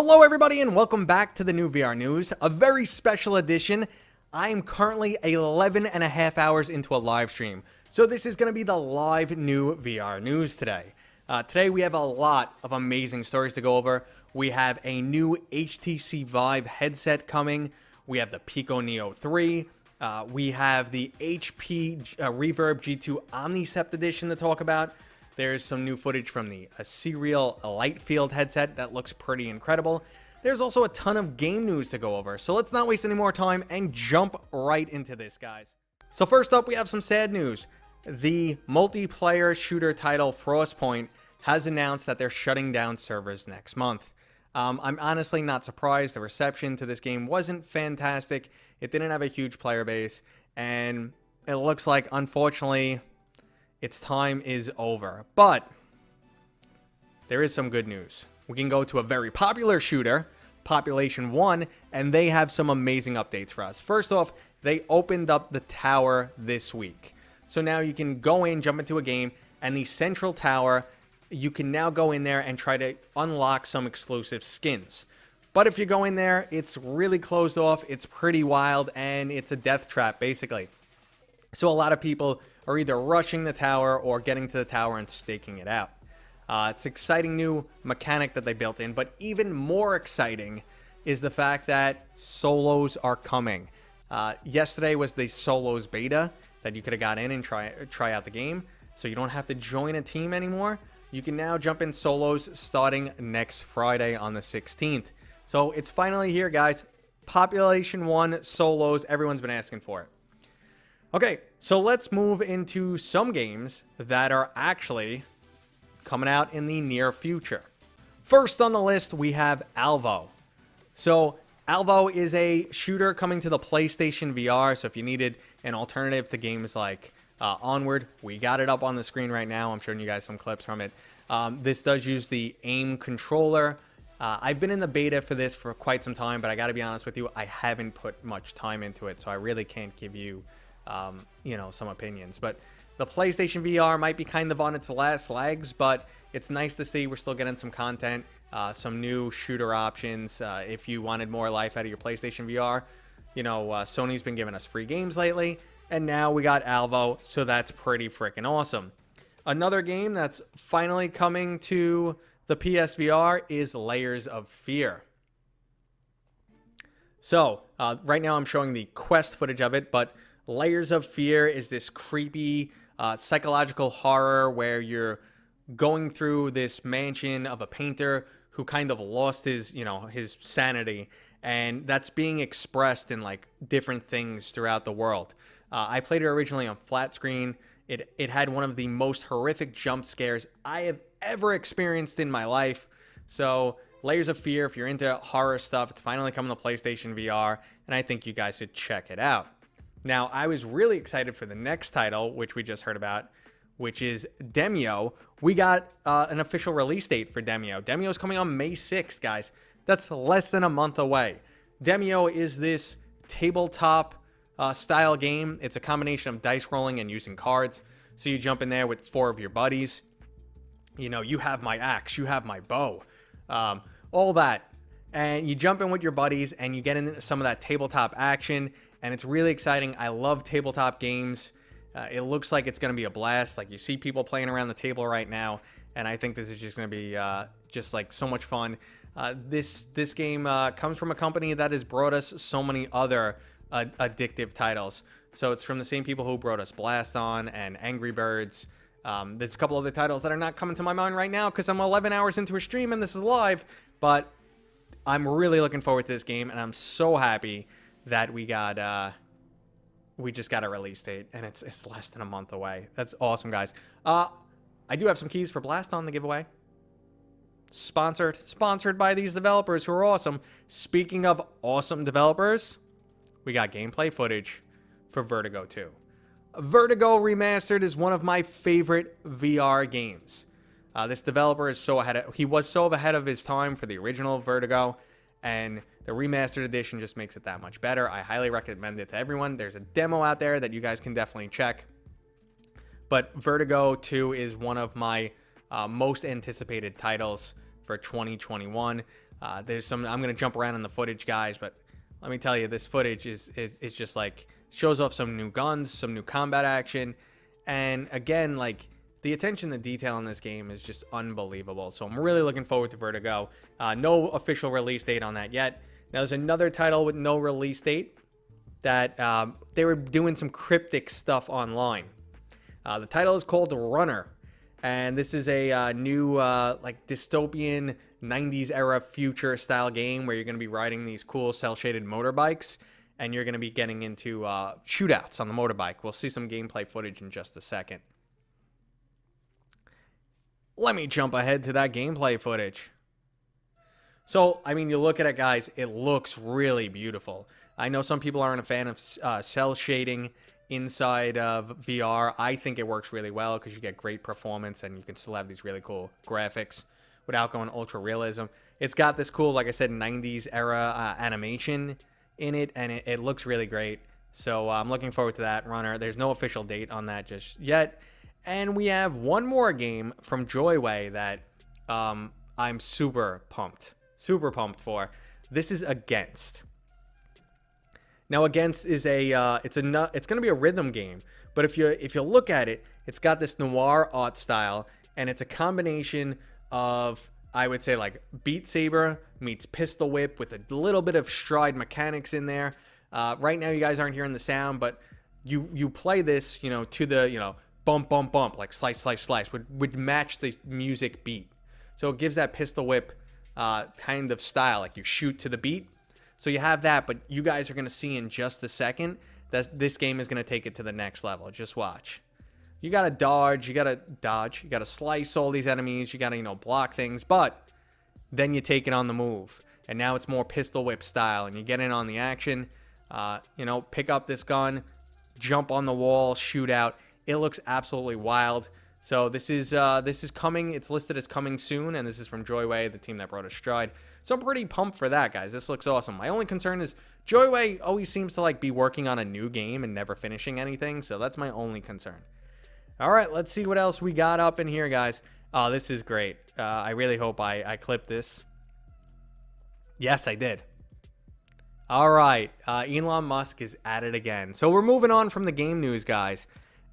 Hello everybody and welcome back to the new VR news, a very special edition. I am currently 11 and a half hours into a live stream, so this is going to be the live new VR news today. Today we have a lot of amazing stories to go over. We have a new HTC Vive headset coming, we have the Pico Neo 3, we have the HP Reverb G2 Omnicept edition to talk about. There's some new footage from the Creal light field headset that looks pretty incredible. There's also a ton of game news to go over, so let's not waste any more time and jump right into this, guys. So first up, we have some sad news. The multiplayer shooter title Frostpoint has announced that they're shutting down servers next month. I'm honestly not surprised. The reception to this game wasn't fantastic. It didn't have a huge player base, and it looks like, unfortunately, its time is over. But there is some good news. We can go to a very popular shooter, Population 1, and they have some amazing updates for us. First off, they opened up the tower this week. So now you can go in, jump into a game, and the central tower, you can now go in there and try to unlock some exclusive skins. But if you go in there, it's really closed off, it's pretty wild, and it's a death trap, basically. So a lot of people are either rushing the tower or getting to the tower and staking it out. It's an exciting new mechanic that they built in, but even more exciting is the fact that solos are coming. Yesterday was the solos beta that you could have got in and try out the game, so you don't have to join a team anymore. You can now jump in solos starting next Friday on the 16th. So it's finally here, guys. Population 1 solos, everyone's been asking for it. Okay, so let's move into some games that are actually coming out in the near future. First on the list, we have Alvo. So Alvo is a shooter coming to the PlayStation VR, so if you needed an alternative to games like Onward, we got it up on the screen right now. I'm showing you guys some clips from it. This does use the aim controller. I've been in the beta for this for quite some time, but I gotta be honest with you, I haven't put much time into it, so I really can't give you some opinions. But the PlayStation VR might be kind of on its last legs, but it's nice to see we're still getting some content, some new shooter options. If you wanted more life out of your PlayStation VR, Sony's been giving us free games lately, and now we got Alvo, so that's pretty freaking awesome. Another game that's finally coming to the PSVR is Layers of Fear. So right now I'm showing the Quest footage of it, but Layers of Fear is this creepy psychological horror where you're going through this mansion of a painter who kind of lost his sanity, and that's being expressed in like different things throughout the world. I played it originally on flat screen. It had one of the most horrific jump scares I have ever experienced in my life. So Layers of Fear, if you're into horror stuff, it's finally coming to PlayStation VR, and I think you guys should check it out. Now, I was really excited for the next title, which we just heard about, which is Demeo. We got an official release date for Demeo. Demeo is coming on May 6th, guys. That's less than a month away. Demeo is this tabletop style game. It's a combination of dice rolling and using cards. So you jump in there with 4 of your buddies. You have my axe, you have my bow, all that. And you jump in with your buddies and you get into some of that tabletop action. And it's really exciting. I love tabletop games. It looks like it's going to be a blast. Like, you see people playing around the table right now, and I think this is just going to be just like so much fun. This game comes from a company that has brought us so many other addictive titles. So it's from the same people who brought us Blast On and Angry Birds. There's a couple other titles that are not coming to my mind right now because I'm 11 hours into a stream and this is live, but I'm really looking forward to this game, and I'm so happy that we just got a release date, and it's less than a month away. That's awesome, guys. I do have some keys for Blast On the giveaway. Sponsored by these developers who are awesome. Speaking of awesome developers, we got gameplay footage for Vertigo 2. Vertigo Remastered is one of my favorite VR games. This developer is he was so ahead of his time for the original Vertigo, and the remastered edition just makes it that much better. I highly recommend it to everyone. There's a demo out there that you guys can definitely check. But Vertigo 2 is one of my most anticipated titles for 2021. There's some, I'm going to jump around in the footage, guys, but let me tell you, this footage is just like, shows off some new guns, some new combat action. And again, like, the attention to detail in this game is just unbelievable. So I'm really looking forward to Vertigo. No official release date on that yet. Now, there's another title with no release date that they were doing some cryptic stuff online. The title is called Runner. And this is a new, like, dystopian 90s era future style game where you're going to be riding these cool cel-shaded motorbikes. And you're going to be getting into shootouts on the motorbike. We'll see some gameplay footage in just a second. Let me jump ahead to that gameplay footage. So, I mean, you look at it, guys, it looks really beautiful. I know some people aren't a fan of cel shading inside of VR. I think it works really well because you get great performance and you can still have these really cool graphics without going ultra realism. It's got this cool, like I said, 90s era animation in it, and it looks really great. So I'm looking forward to that Runner. There's no official date on that just yet. And we have one more game from Joyway that I'm super pumped for. This is Against. Now, Against is it's going to be a rhythm game, but if you look at it, it's got this noir art style, and it's a combination of, I would say, like Beat Saber meets Pistol Whip with a little bit of stride mechanics in there. Right now, you guys aren't hearing the sound, but you play this, you know, to the, you know, bump, bump, bump, like slice, slice, slice, would match the music beat. So it gives that Pistol Whip kind of style, like you shoot to the beat. So you have that, but you guys are going to see in just a second that this game is going to take it to the next level. Just watch. You got to dodge, you got to slice all these enemies, you got to, you know, block things, but then you take it on the move. And now it's more Pistol Whip style, and you get in on the action, you know, pick up this gun, jump on the wall, shoot out. It looks absolutely wild. So this is coming. It's listed as coming soon, and this is from Joyway, the team that brought us Stride. So I'm pretty pumped for that, guys. This looks awesome. My only concern is Joyway always seems to like be working on a new game and never finishing anything, so that's my only concern. All right, let's see what else we got up in here, guys. Oh, this is great. I really hope I clipped this. Yes, I did. All right, Elon Musk is at it again. So we're moving on from the game news, guys,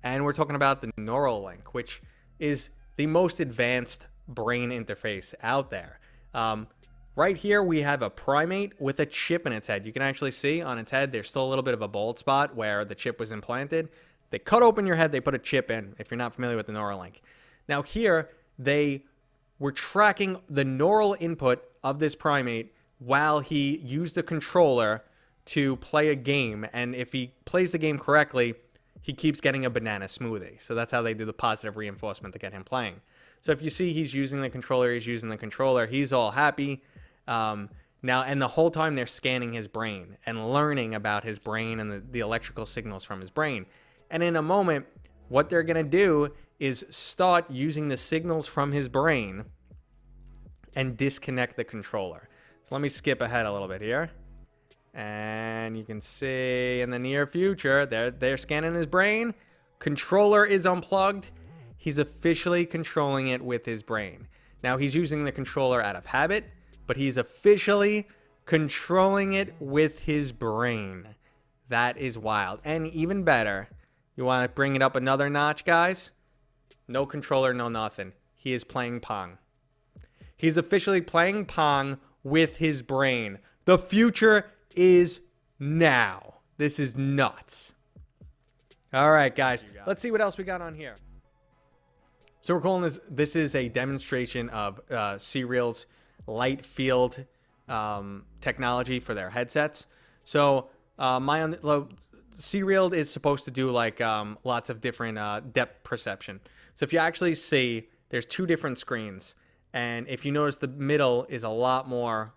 and we're talking about the Neuralink, which is the most advanced brain interface out there. Right here, we have a primate with a chip in its head. You can actually see on its head, there's still a little bit of a bald spot where the chip was implanted. They cut open your head, they put a chip in, if you're not familiar with the Neuralink. Now here, they were tracking the neural input of this primate while he used a controller to play a game. And if he plays the game correctly, he keeps getting a banana smoothie. So that's how they do the positive reinforcement to get him playing. So if you see he's using the controller, he's all happy. Now, and the whole time they're scanning his brain and learning about his brain and the electrical signals from his brain. And in a moment, what they're going to do is start using the signals from his brain and disconnect the controller. So let me skip ahead a little bit here. And you can see in the near future, they're scanning his brain. Controller is unplugged. He's officially controlling it with his brain. Now, he's using the controller out of habit, but he's officially controlling it with his brain. That is wild. And even better, you want to bring it up another notch, guys? No controller, no nothing. He is playing Pong. He's officially playing Pong with his brain. The future is now. This is nuts. All right, guys. Let's see what else we got on here. So we're calling this is a demonstration of Creal's light field technology for their headsets. So Creal is supposed to do like lots of different depth perception. So if you actually see, there's two different screens, and if you notice, the middle is a lot more,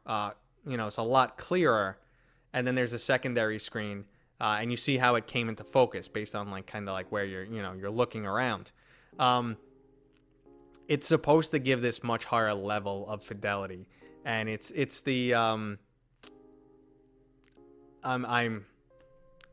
it's a lot clearer, and then there's a secondary screen, and you see how it came into focus based on like kind of like where you're looking around. It's supposed to give this much higher level of fidelity, and it's the I'm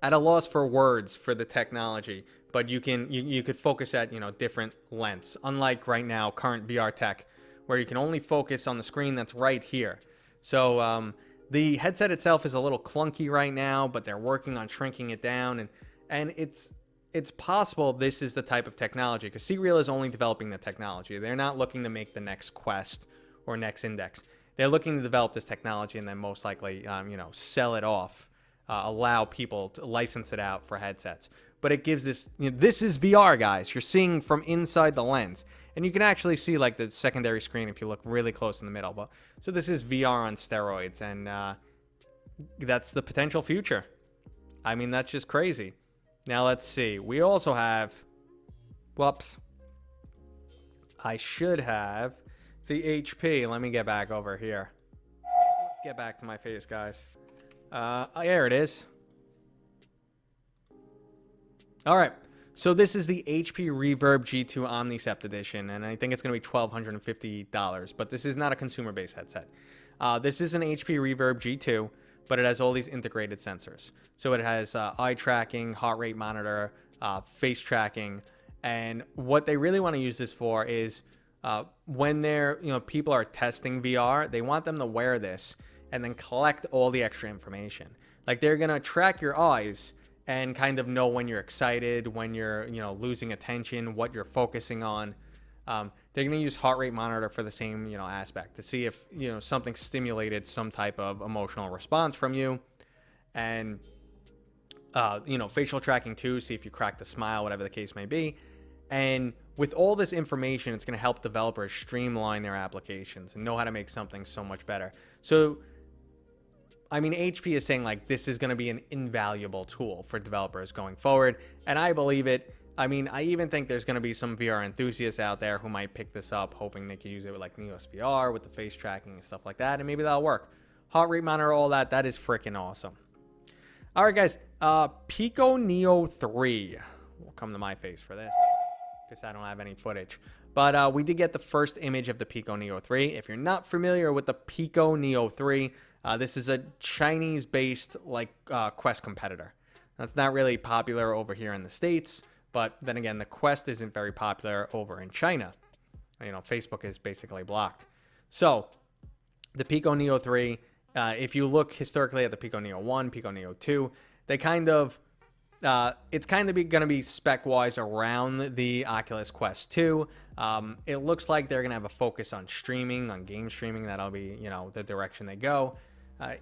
at a loss for words for the technology, but you could focus at different lengths, unlike right now current VR tech, where you can only focus on the screen that's right here. So the headset itself is a little clunky right now, but they're working on shrinking it down, and it's possible this is the type of technology, because Creal is only developing the technology. They're not looking to make the next Quest or next Index. They're looking to develop this technology and then most likely, sell it off, allow people to license it out for headsets. But it gives this, this is VR, guys. You're seeing from inside the lens. And you can actually see like the secondary screen if you look really close in the middle. But so this is VR on steroids, and that's the potential future. I mean, that's just crazy. Now let's see. We also have, whoops. I should have the HP. Let me get back over here. Let's get back to my face, guys. There it is. All right. So this is the HP Reverb G2 Omnicept edition, and I think it's going to be $1,250, but this is not a consumer-based headset. This is an HP Reverb G2, but it has all these integrated sensors. So it has eye tracking, heart rate monitor, face tracking, and what they really want to use this for is when they're, people are testing VR, they want them to wear this and then collect all the extra information. Like they're going to track your eyes and kind of know when you're excited, when you're, losing attention, what you're focusing on. They're going to use heart rate monitor for the same, aspect to see if, something stimulated some type of emotional response from you. And, facial tracking too, see if you crack the smile, whatever the case may be. And with all this information, it's going to help developers streamline their applications and know how to make something so much better. So, I mean, HP is saying like this is going to be an invaluable tool for developers going forward, and I believe it. I mean, I even think there's going to be some VR enthusiasts out there who might pick this up, hoping they could use it with like Neo's VR with the face tracking and stuff like that, and maybe that'll work. Heart rate monitor, all that is freaking awesome. All right, guys, Pico Neo 3 will come to my face for this because I don't have any footage. But we did get the first image of the Pico Neo 3. If you're not familiar with the Pico Neo 3, this is a Chinese-based Quest competitor. That's not really popular over here in the States, but then again, the Quest isn't very popular over in China. Facebook is basically blocked. So the Pico Neo 3, if you look historically at the Pico Neo 1, Pico Neo 2, they kind of it's kind of going to be spec-wise around the Oculus Quest 2. It looks like they're going to have a focus on streaming, on game streaming. That'll be, the direction they go.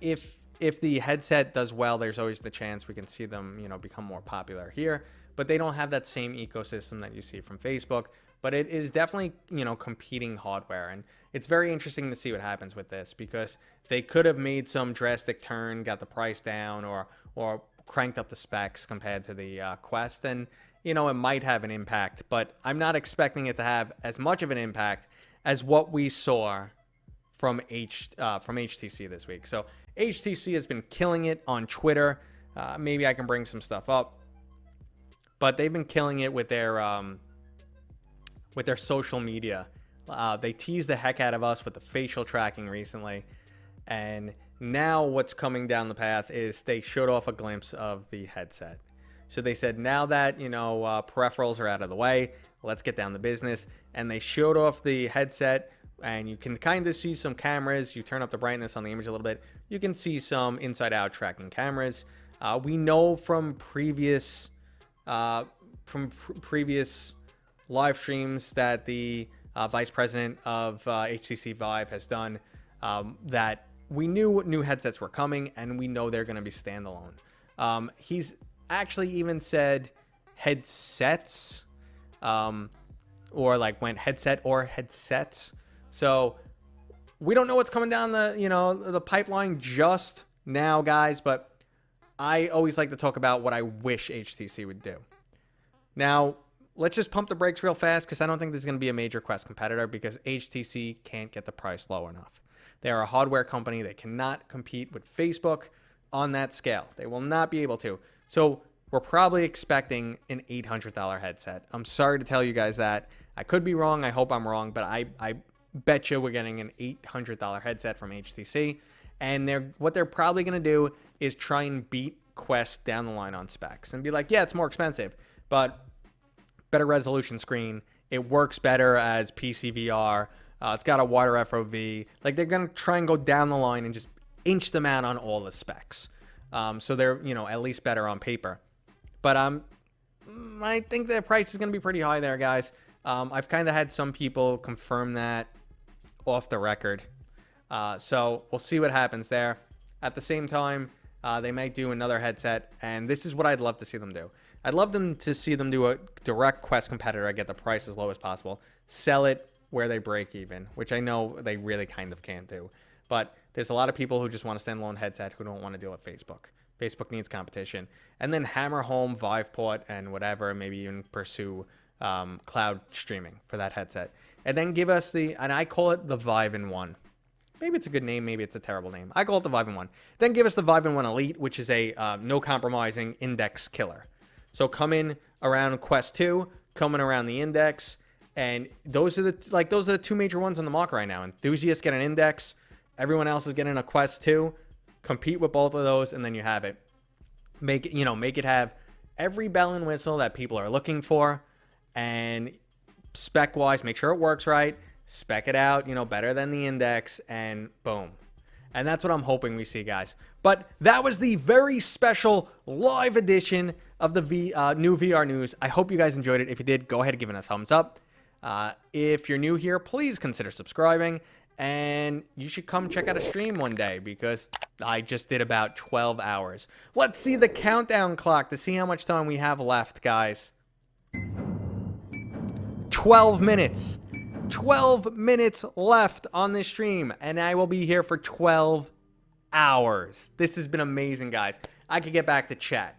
If the headset does well, there's always the chance we can see them, become more popular here. But they don't have that same ecosystem that you see from Facebook. But it is definitely, competing hardware. And it's very interesting to see what happens with this, because they could have made some drastic turn, got the price down, or cranked up the specs compared to the Quest, and it might have an impact, but I'm not expecting it to have as much of an impact as what we saw from HTC this week. So HTC has been killing it on Twitter. Maybe I can bring some stuff up, but they've been killing it with their social media. They teased the heck out of us with the facial tracking recently, and now what's coming down the path is they showed off a glimpse of the headset. So they said, now that, peripherals are out of the way, let's get down to business. And they showed off the headset, and you can kind of see some cameras. You turn up the brightness on the image a little bit, you can see some inside-out tracking cameras. We know from previous live streams that the vice president of HTC Vive has done that we knew new headsets were coming, and we know they're going to be standalone. He's actually even said headsets, or went headset or headsets. So we don't know what's coming down the pipeline just now, guys. But I always like to talk about what I wish HTC would do. Now, let's just pump the brakes real fast, because I don't think there's going to be a major Quest competitor, because HTC can't get the price low enough. They are a hardware company. They cannot compete with Facebook on that scale. They will not be able to. So we're probably expecting an $800 headset. I'm sorry to tell you guys that. I could be wrong. I hope I'm wrong, but I bet you we're getting an $800 headset from HTC. And what they're probably going to do is try and beat Quest down the line on specs and be like, yeah, it's more expensive, but better resolution screen. It works better as PCVR. It's got a wider FOV. Like, they're going to try and go down the line and just inch them out on all the specs. So they're, at least better on paper. But I think the price is going to be pretty high there, guys. I've kind of had some people confirm that off the record. So we'll see what happens there. At the same time, they might do another headset, and this is what I'd love to see them do. I'd love them to see them do a direct Quest competitor. I get the price as low as possible. Sell it where they break even, which I know they really kind of can't do. But there's a lot of people who just want a standalone headset who don't want to deal with Facebook. Facebook needs competition. And then hammer home Viveport and whatever, maybe even pursue cloud streaming for that headset. And then give us and I call it the Vive in 1. Maybe it's a good name, maybe it's a terrible name. I call it the Vive in 1. Then give us the Vive in 1 Elite, which is a no compromising index killer. So come in around Quest 2, coming around the Index, and those are the two major ones on the market right now. Enthusiasts get an Index, everyone else is getting a Quest 2. Compete with both of those, and then you have it. Make it have every bell and whistle that people are looking for, and spec-wise, make sure it works right. Spec it out, better than the Index, and boom. And that's what I'm hoping we see, guys. But that was the very special live edition of the new VR news. I hope you guys enjoyed it. If you did, go ahead and give it a thumbs up. If you're new here, please consider subscribing. And you should come check out a stream one day, because I just did about 12 hours. Let's see the countdown clock to see how much time we have left, guys. 12 minutes. 12 minutes left on this stream, and I will be here for 12 hours. This has been amazing, guys. I could get back to chat.